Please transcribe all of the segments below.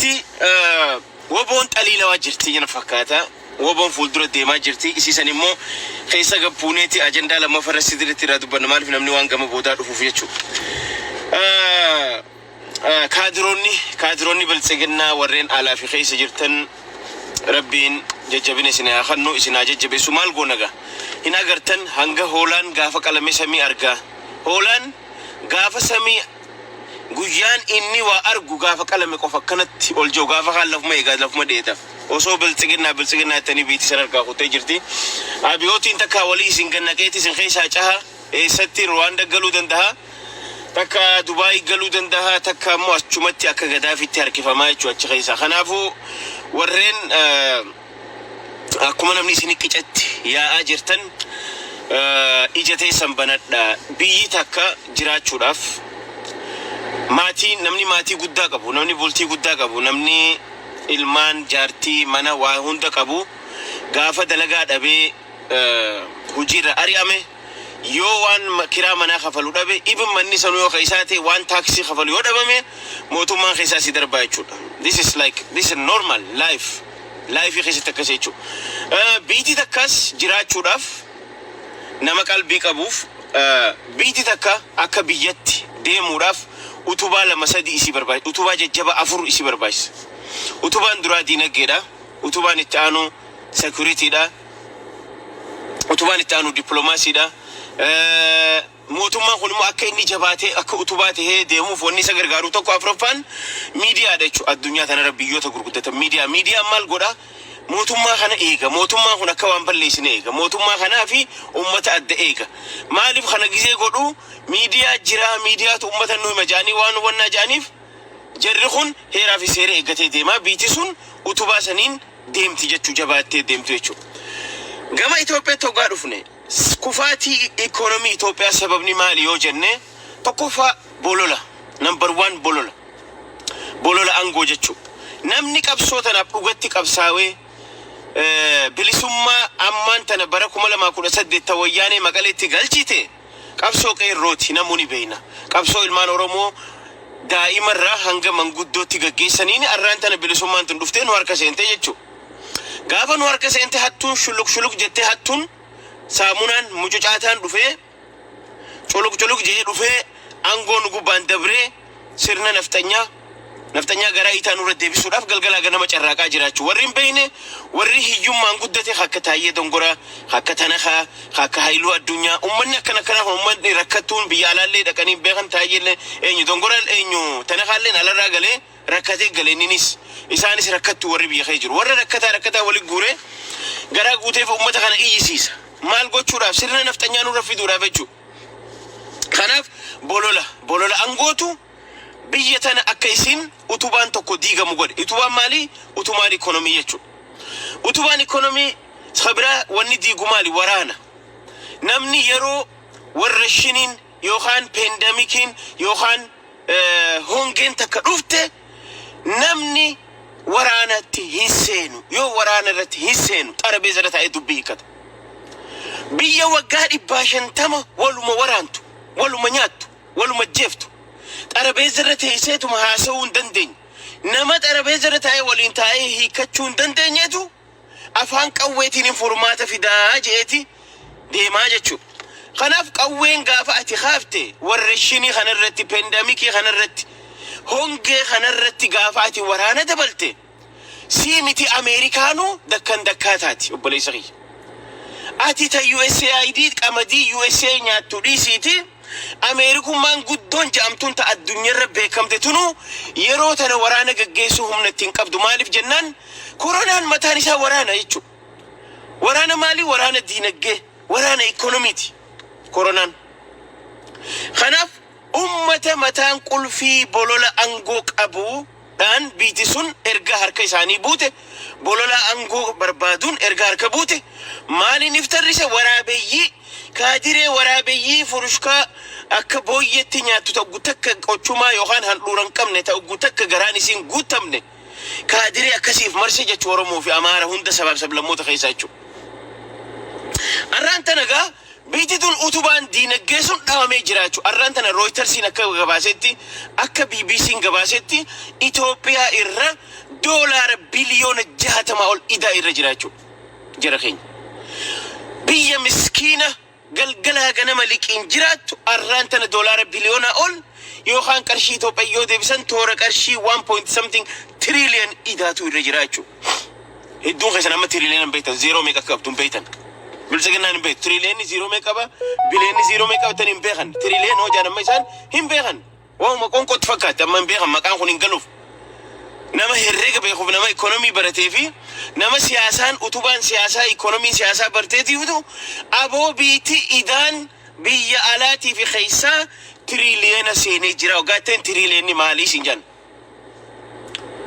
Biyyitti woboon xaliila wajjirti jina fakkaata. Woboon fuuldura deemaa jirti. Isiisan immoo keessa gabbuuneeti ajandaa lama farasi diritti irraa dubbanna maaliif namni waan gama boodaa dhufuuf jechuudha. Kaadiroonni biltsiginnaa warreen alaa fi keessa jirtan Rabbiin jajjabina isin haa kennu isin haa jajjabeessu maal goonaga. Hin agartan hanga hoolaan gaafa qalame samii argaa. Hoolaan gaafa samii guyyaan inni waa argu gaafa qalame qofa kanatti ol jiru gaafa kaan lafuma eegaa lafuma dheeta. Osoo biltsiginnaa ittanii biitti san argaa kuttee jirti. Abiyootiin takka walii isin gannaqeeti isin keessaa caha eessatti Ruwaanda galuu danda'a. Takka Dubaay galuu danda'a. Takka immoo achumatti akka Gadaafitti harkifamaa jechuudha achi keessaa. Kanaafuu warreen akkuma namni isin qicatti yaa'aa jirtan ija teessan banadha. Biyyi takka jiraachuudhaaf namni maatii guddaa qabu, namni bultii guddaa qabu, namni ilmaan jaartii mana waa hunda qabu gaafa dalagaa dhabee hojiirra ari'ame yoo waan kiraa manaa kafalu dhabe ibn manni sanuu yoo keessaa ta'e waan taaksii kafalu yoo dhabame mootummaan keessaa si darbaa jechuudha. This is normal life keessatti akkas jechuudha. Biyyi takkas jiraachuudhaaf nama qalbii qabuuf biyyi takka akka biyyatti deemuudhaaf utubaa lama sadii isi barbaachisa. Utubaa jajjaba afur isi barbaachisa. Utubaan duraa diinagdeedha. Utubaan itti aanu securityidha. Utubaan itti aanu diplomaasiidha. Mootummaan kun immoo akka inni jabaatee akka utubaa ta'ee deemuuf wanni isa gargaaru tokko afuraffaan miidiyaadha jechuudha. Addunyaa tanarra biyyoota gurguddatan miidiyaan maal godha? Mootummaa kana eega. Mootummaan kun akka waan balleessine eega. Mootummaa kanaa fi uummata adda eega. Maaliif kana gizee godhu? Miidiyaa jira. Miidiyaatu uummata nuyi majaanii waan wannaa jaaniif jarri kun heeraa fi seera eeggatee deema. Biyyi sun utubaa saniin deemti jechuu jabaattee deemtu jechuudha. Gama Itoophiyaatti hoggaa dhufne kufaatii ikoonomii Itoophiyaa sababni maali yoo jenne tokkoffaa bolola. Number 1 bolola. Bolola aangoo jechuudha. Namni qabsoo tanaaf dhugatti qabsaawee bilisummaa ammaan tana bara 2018 wayyaanee Maqaleetti galchite qabsoo qeerrooti namoonni beeyna. Qabsoo ilmaan Oromoo daa'imarraa hanga manguddootti gaggeessaniin arraan tana bilisummaan tun dhuftee nu harka seente jechuudha. Gaafa nu harka seente hattuun shuluk jettee hattuun saamunaan mucucaataan dhufee culuk jee dhufee aangoo nu gubbaan dabree sirna naftanyaa garaa itaan irra deebisuudhaaf galgalaa ganama carraaqaa jiraachuu warri hin beeyne warri hiyyummaan guddate akka Taayyee Dongoraa akka Tanakaa akka Haayiluu Addunyaa ummanni akkana ummanni rakkattuun biyya alaallee dhaqanii beekan Taayyeellee eenyu Dongoraa eenyu Tanakaallee alarraa galee rakkatee galeenninis isaanis rakkattuu warri biyya kee jiru warra rakkataa wali guuree garaa guuteef ummata kana iyyisiisa maal gochuudhaaf sirna naftanyaa nurra fiduudhaaf jechuudha. Kanaaf bolola angootu biyya tana akka isin utubaan tokko diigamu godhe. Utubaan maali? Utubaan ikonomii jechuudha. Utubaan ikonomii sabira wanni diigu maali? Waraana. Namni yeroo warra shiniin yookaan pandemikiin yookaan hongeen takka dhufte namni waraanatti hin seenu. Yoo waraana irratti hin seenu xarabeeza irra taa'ee dubbii hiikata. Biyya waggaa 150 waluma waraantu, waluma nyaattu, waluma jeeftu. Xarabeeza irra teesseetuma haasa'uu hin dandeenye. Nama xarabeeza irra taa'ee waliin taa'ee hiikachuu hin dandeenyetu afaan qawweetiin furmaata fidaa jeeti deemaa jechuudha. Kanaaf qawween gaafa ati haafte warra shinii kanarratti pandemikii kanarratti hongee kanarratti gaafa ati waraana dabalte si miti Ameerikaanuu dakkaa taati obboleessa kiyya. Ati ta USAID qamadii USA nyaattu dhiisiiti Ameerikummaan guddoon jaamtuun ta addunyaarra beekamte tunu yeroo tana waraana gaggeessuu humna ittiin qabdu maaliif jennaan koronaan mataan isaa waraana jechuudha. Waraana maali? Waraana diinagdee, waraana ikonomiiti koronaan. Kanaaf ummata mataan qulfii bolola aangoo qabuudhaan biyyi sun erga harka isaanii buute bolola aangoo barbaaduun erga harka buute maaliin iftarrise waraabeeyyii kaadiree waraabeeyyii furushkaa akka booyyeetti nyaattu ta'u takka qochumaa yookaan handhuuran qabne ta'u takka garaan isiin guutamne kaadiree akkasiif marse jechuu Oromoo fi Amaara hunda sabab sablammoota keessaa jechuudha. Arraan tanagaa بيتدون أوتوبان دين الجسون دامي جراچو أرانتنا رويترسين أكا غباستي أكا BBC غباستي إثيوبيا إرّا دولار بليون جهة ما أول إدا إرّا جراچو جرخين بيا مسكينة قلقلها غنما لك إن جراتو أرانتنا دولار بليون أول يوخان كرشي إثيوبيا يودي بسان تورا كرشي 1.something تريليون إدا تو إرّا جراچو هدون خيسان أما تريليون بيتن زيرو ميكا كابتون بيتن بلسكنا نبيت تريليون زيرو ميكابا بليون زيرو ميكابا تنين بيخن تريليون هو جانا ميسان هم بيخن وهم مكون كنت فكات أما بيخن مكان خونين قلوف نما هرّيك بيخوف نما إيكونومي برتيفي نما سياسان أتوبان سياسة إيكونومي سياسة برتيتي ودو أبو بيتي إدان بيا آلاتي في خيسا تريليون سيني جراو قاتن تريليون مالي سنجان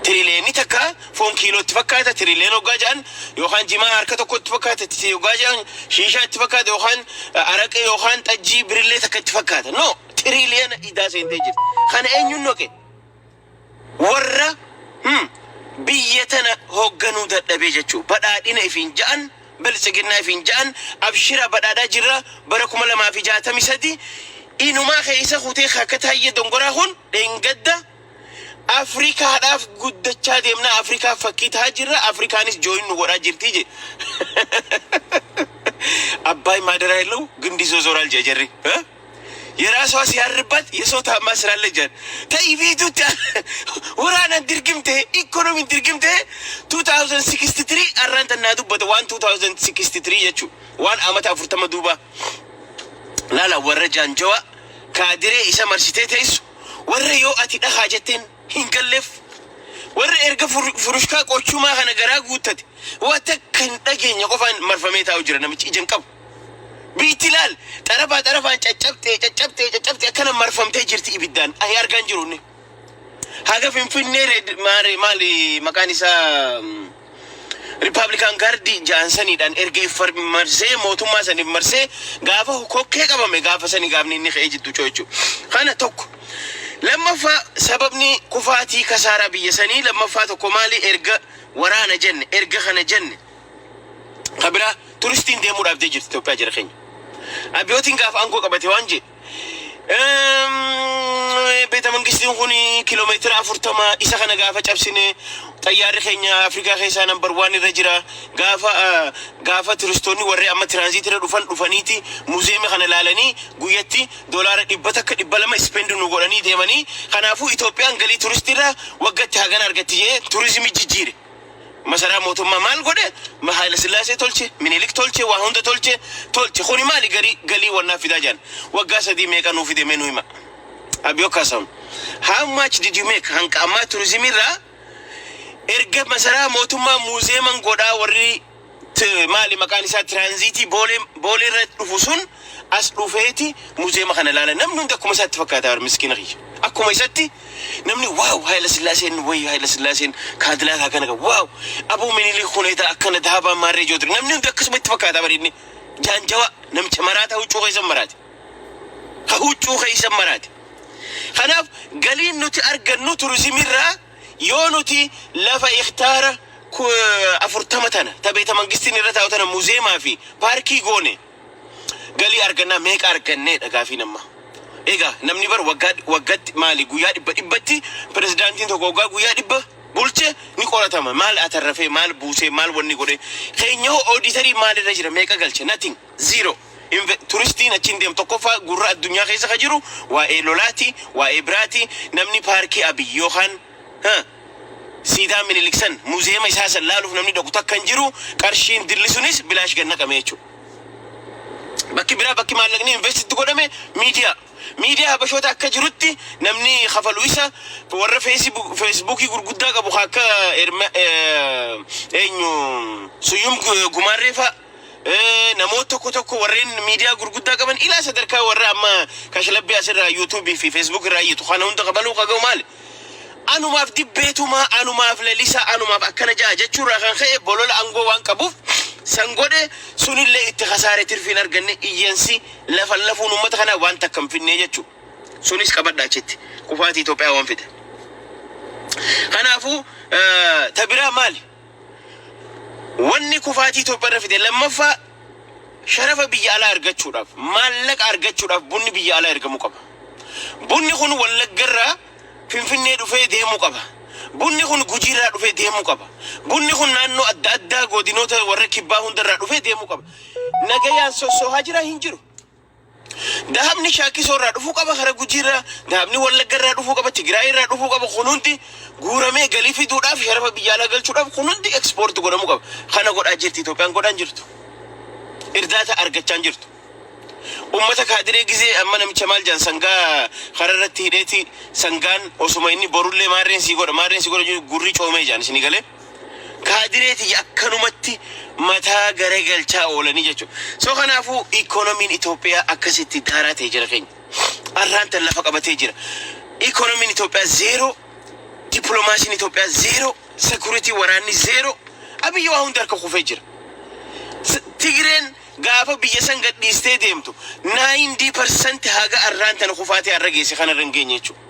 تريليون تكا فون كيلو تفكاتا تريليون وقاجان يوخان جماع هركتو كنت تفكاتا تتي وقاجان شيشة تفكاتا يوخان عرق يوخان تجي بريلي تكا تفكاتا نو تريليون إدا سينتجر خان أين ينوكي ورّا بيتنا هوغنو دبيجچو بدادينا فين جان بلسغنا فين جان ابشرا بدادا جرا بركم لما في جاتمي سدي انو ما خيسه خوتي خكتاي دنگورا هون دنگدا افريكا داف غدچا ديمنا افريكا فكيت هاجرا افريكانيس جوين نورا جرتيجي اباي مادرايلو گندي زوزورال ججري ها يراسوا سياربات يسوتا مسرالجن تايفيدو تا ورانا درغمته ايكونومي درغمته 2063 ارانتا نادو بد 2063 يچو وان امت افرتما دوبا لا ورجان جوا كادري إسا مرسيتي تيسو ورّيو أتي دخاجتين هنقلف ورّي فروشكا قوشو ما خانا غراغو تد واتكن دقين يقفان مرفميتا وجرنا مش إجن قب بيتلال طرفان چچبتي أكنا مرفمتي جرتي إبدان أهي أرغان جروني هاگا فنفنير مالي مكانيسا Republican Guardi Johnson dan erge far marse motuma sani marse gafa kokke qabame gafa sani gafni ni xejitu chochu khana tok lamma fa sababni kufati kasara biya sani lamma fa to komali erga warana jenne erga khana jenne qabra turistin de murab de jirti to pajer khin abiyotin gafa anko qabate wanje بيت منقسم خوني كيلومتر أفرتما إسا خنا قافة جابسيني طيار خينيا أفريقيا خيسا نمبر 1 رجرا قافة ترستوني ورّي أما ترانزيت رفانيتي موزيمي خنا لالني قويتي دولار إبتك إبلما إسبندو نقولاني ديماني خنا فو إثيوبيان قلي ترستيرا وقت هاغان أرغتيه توريزمي جيجيري مثلا موتوما مال غده ما هاي لسلاسه تولچه منيلك تولچه وهوند تولچه خوني مالي غلي ونافدا جان وغاسا دي ميكا نو في دي منويما ابيو كاسم how much did you make hank amma tourism ra erga مثلا موتوما موزيمان غدا وري مالي مكانيسا ترانزيتي بولي رفوسون اسلوفيتي موزيما خنا لا نمنو دكم سات فكاتا مسكين غي اكو ميساتي نمني واو هاي لسلاسين وي هاي لسلاسين كادلا كان واو ابو منيلي خونيتا اكن ذهبا ماري جودر نمني دكس متفكاتا بريني جانجوا نمچ مراتا وچو خيس مرات هوچو خيس مرات خناف قالين نوتي ارغنو توريزمي را يونوتي لفا اختار افرتمتنا تبيت منغستني رتا وتنا موزيما في باركي غوني قالي ارغنا ميك ارغني دغافي نما إيجا نمني بر وقت مالي قويا إبتي بريزيدانتين توقوغا قويا إبا بولچه نيكولا تاما مال أترفي مال بوسي مال وني قولي خينيو أوديتري مال رجل ميكا قلچه nothing zero تورستين أچنديم توقفا قراء الدنيا خيسا خجرو وإي لولاتي وإي براتي نمني باركي أبي يوخان ها سيدا من الإكسان موزيما إساسا لالوف نمني دوكتا كنجرو كارشين دلسونيس بلاش جنة كميچو بكي برا بكي مالغني انفستي تقولمي ميديا بشوتا كجروتي نمني خفلويسا ورا فيسبوكي غرغدا قبو خاكا اينو سيوم غماريفا نموتو كوتو ورين ميديا غرغدا قبن الى صدركا ورا اما كشلبي اسر يوتيوب في فيسبوك رايتو خانون تقبلوا قاو مال انو ما في بيتو ما انو ما في ليسا انو ما اكن جا جچورا خان خي بولول انغو وان قبوف سانغودي سوني لي اتخاساري ترفين ارغني ايجنسي لفلفو نمت خنا وانتا كم في نيجچو سونيس كبداچت كفاتي توبيا وان فيت خنافو تبرا مالي وني كفاتي توبيا فيت لما فا sharafa biyya alaa argachuudhaaf maallaqa argachuudhaaf bunni biyya alaa ergamuu qaba. Bunni kun Wallaggarraa Finfinnee dhufee deemuu qaba. Bunni kun Gujiirraa dhufee deemuu qaba. Bunni kun naannoo adda addaa godinoota warra kibbaa hundarraa dhufee deemuu qaba. Nagayaan sossoohaa jira hin jiru. Dahabni Shaakisoorraa dhufuu qaba kara Gujiirraa, dahabni Wallaggarraa dhufuu qaba, Tigraayirraa dhufuu qaba. Kun hundi guuramee galii fiduudhaaf sharafa biyya alaa galchuudhaaf kun hundi ekspoort godhamuu qaba. Kana godhaa jirti Itoophiyaan godhaan jirtu. Irdaata argachaa jirtu. Ummata kaadiree gizee amma namicha maal jaan sangaa kararratti hidheeti sangaan osuma inni borullee maarreen sii godha gurri coomee jaan isin galee kaadireeti akkanumatti mataa garagalchaa oolanii jechuudha. So kanaafuu ikoonomiin Itoophiyaa akkasitti daaraa ta'ee jira keenya. Arraantan lafa qabatee jira. Ikoonomiin Itoophiyaa zeero, dippiloomaasiin Itoophiyaa zeero, sekuritii waraanni zeero. Abiyyi waa hundi harka kufee jira. Tigreen gaafa biyya san gadhiistee deemtu 90% haga arraantan kufaatee har'a geesse kana irra hin geenye jechuudha.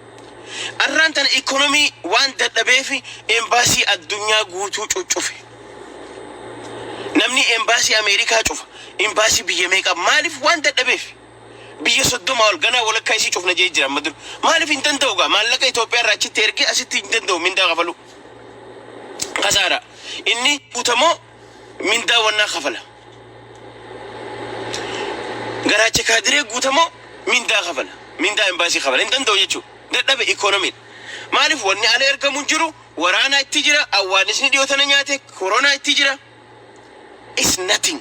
Arraantan ikoonomii waan dadhabeef embaasii addunyaa guutuu cuccufe. Namni embaasii Ameerikaa cufa. Embaasii biyya meeqa maaliif waan dadhabeef? Biyya 30 ol ganaa walakkaa isii cufna jee jira amma dur. Maaliif hin danda'u gaa maallaqa Itoophiyaa irraa achitti ergee asitti hin danda'u mindaa kafalu. Kasaara. Inni guutamoo mindaa wannaa kafala. Garaacha kaadiree guutamoo mindaa kafala. Mindaa embaasii kafala. Hin danda'u jechuudha. Dadhabe ikoonomiin. Maaliif wanni ala ergamu jiru waraanaa itti jira, awwaanisni dhiyootana nyaate, koronaa itti jira. It's nothing.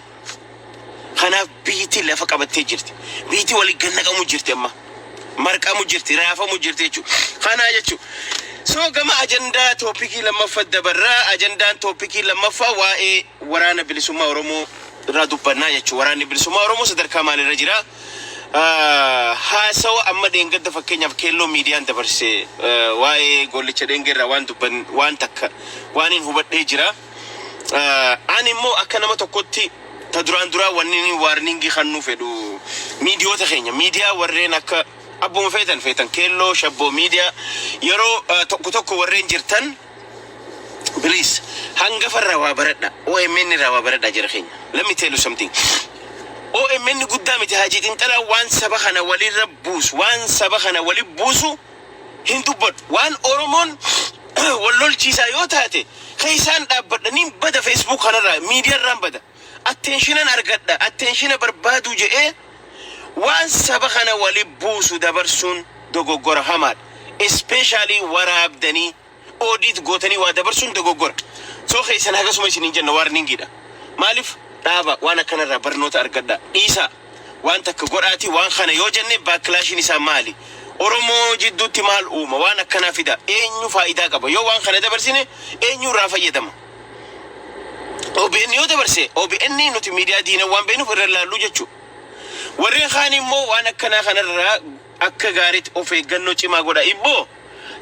Kanaaf biitii lafa qabattee jirti. Biitii walii gannaqamu jirti amma. Marqamu jirti, raafamu jirti jechuudha. Kanaa jechuudha. So gama ajandaa toopikii lammaffaa dabarraa ajandaan toopikii lammaffaa waa'ee waraana bilisummaa Oromoo irraa dubbannaa jechuudha. Waraanni bilisummaa Oromoo sadarkaa maalirra jira? Haasawa amma dheengadda fakkeenyaaf keelloo miidiyaan dabarse waa'ee gollicha dheengerraa waan takka waan hin hubadhee jira. Ani immoo akka nama tokkotti ta duraan duraa wanni waarningii kannuu fedhu miidiyoota keenya miidiyaa warreen akka abbuma feetan keelloo shabboo miidiyaa yeroo tokko warreen jirtan please hangafarraa waa baradha OMN irraa waa baradha jira keenya. Let me tell you something. OMN guddaa miti Haajii Xinxalaa waan saba kana walirra buusu waan saba kana wali buusu hin dubbadhu waan Oromoon wallolchiisaa yoo taate keesaan dhaabbadhanii bada Facebook kanarraa miidiyaarraan bada attentionan argadha attention barbaadu jedhee waan saba kana wali buusu dabarsuun dogoggora hamaadha. Especially waraabdanii audit gootanii waa dabarsuun dogoggora. So keesan hagasuma isin hin jenna warningiidha. Maaliif dhaaba waan akkanarraa barnoota argadha dhiisa waan takka godhaati waan kana yoo jenne baakkilaashiin isaa maali? Oromoo jidduutti maal uuma waan akkanaa fida eenyu faayidaa qaba yoo waan kana dabarsine eenyu irraa fayyadama? OBN yoo dabarse OBN nuti miidiyaa diina waan beenuuf irra laallu jechuudha. Warreen kaan immoo waan akkanaa kanarraa akka gaariitti of eeggannoo cimaa godha. Ibboo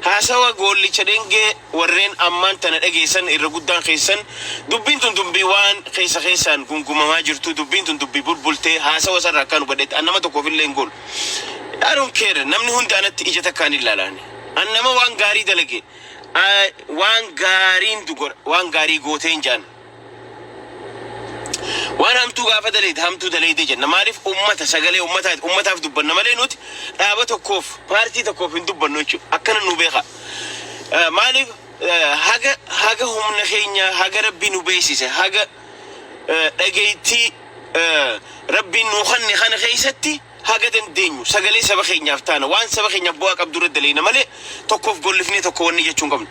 haasawa gollicha dhengee warreen ammaan tana dhageessan irra guddaan keessan dubbiin tun dubbii waan keessaan gungumamaa jirtu dubbiin tun dubbii bulbultee haasawa sarraa akkaan hubadhetti annama tokkoof illee hin goolu. I don't care. Namni hundi anatti ija takkaan ilaalaani. Annama waan gaarii dalage waan gaarii gootee hin jaan. Waan hamtuu gaafa daleete hamtuu daleete jenna. Maaliif ummata sagalee ummataaf dubbanna malee nuti dhaaba tokkoof paartii tokkoof hin dubbannu jechuudha. Akkana nu beeka. Maaliif haga humna keenya haga rabbi nu beeksise haga dhageettii rabbi nu kanne kana keessatti haga dandeenyu sagalee saba keenyaaf taana waan saba keenyaaf bu'aa qabdu irra daleena malee tokkoof gollifnee tokko wanni jechuun qabnu.